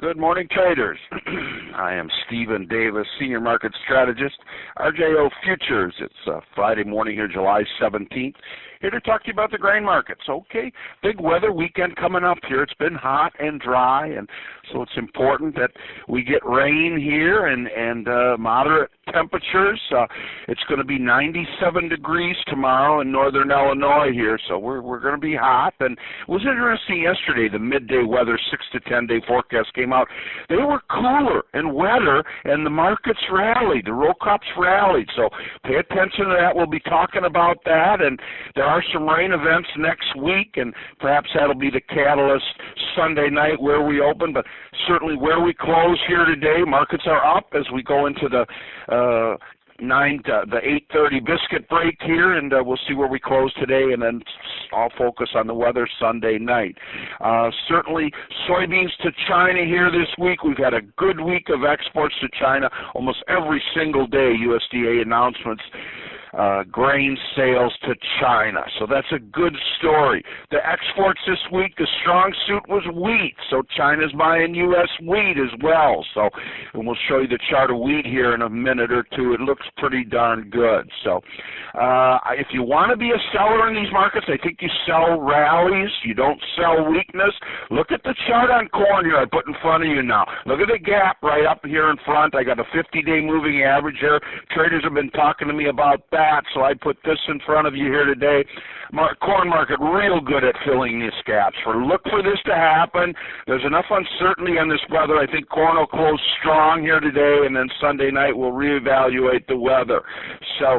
Good morning, traders. I am Stephen Davis, Senior Market Strategist, RJO Futures. It's Friday morning here, July 17th. Here to talk to you about the grain markets. Okay, big weather weekend coming up here. It's been hot and dry, and so it's important that we get rain here and moderate temperatures. It's going to be 97 degrees tomorrow in northern Illinois here, so we're going to be hot. And it was interesting yesterday, the midday weather 6 to 10 day forecast came out. They were cooler and wetter, and the markets rallied. The row crops rallied, so pay attention to that. We'll be talking about that, and there are some rain events next week, and perhaps that'll be the catalyst Sunday night where we open, but certainly where we close here today, markets are up as we go into the 8:30 biscuit break here, and we'll see where we close today, and then I'll focus on the weather Sunday night. Certainly soybeans to China here this week. We've had a good week of exports to China. Almost every single day USDA announcements grain sales to China. So that's a good story. The exports this week, the strong suit was wheat. So China's buying U.S. wheat as well. So, and we'll show you the chart of wheat here in a minute or two. It looks pretty darn good. So if you want to be a seller in these markets, I think you sell rallies. You don't sell weakness. Look at the chart on corn here I put in front of you now. Look at the gap right up here in front. I got a 50-day moving average here. Traders have been talking to me about that. So I put this in front of you here today. Corn market real good at filling these gaps. Look for this to happen. There's enough uncertainty on this weather. I think corn will close strong here today, and then Sunday night we'll reevaluate the weather. So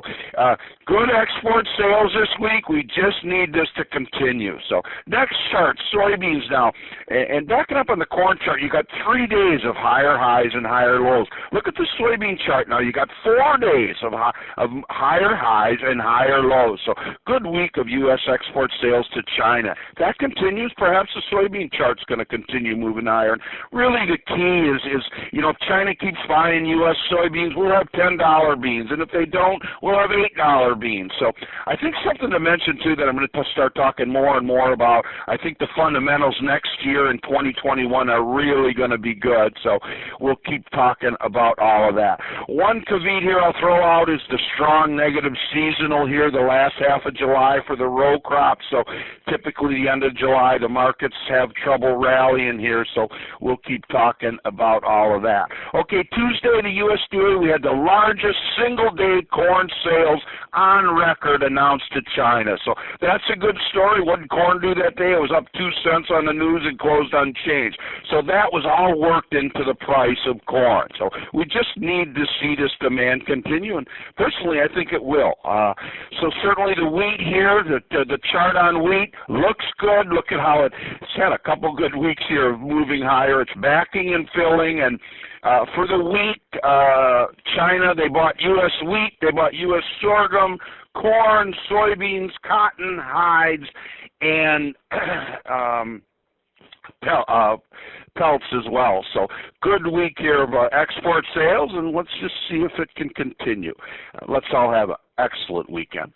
good export sales this week. We just need this to continue. So next chart, soybeans now. And backing up on the corn chart, you got 3 days of higher highs and higher lows. Look at the soybean chart now. You got 4 days of higher highs and higher lows. So good week of U.S. export sales to China. That continues. Perhaps the soybean chart's going to continue moving higher. And really the key is, you know, if China keeps buying U.S. soybeans, we'll have $10 beans. And if they don't, we'll have $8 beans. So I think something to mention, too, that I'm going to start talking more and more about, I think the fundamentals next year in 2021 are really going to be good. So we'll keep talking about all of that. One caveat here I'll throw out is the strong negative seasonal here, the last half of July for the row crop. So typically the end of July, the markets have trouble rallying here. So we'll keep talking about all of that. Okay, Tuesday, the USDA, we had the largest single-day corn sales on record announced to China. So that's a good story. What did corn do that day? It was up 2 cents on the news and closed unchanged. So that was all worked into the price of corn. So we just need to see this demand continue, and personally I think it will. So certainly the wheat here, the chart on wheat looks good. Look at how it's had a couple good weeks here of moving higher. It's backing and filling, and for the wheat, China, they bought U.S. wheat, they bought U.S. sorghum, corn, soybeans, cotton, hides, and pelts as well. So good week here of export sales, and let's just see if it can continue. Let's all have an excellent weekend.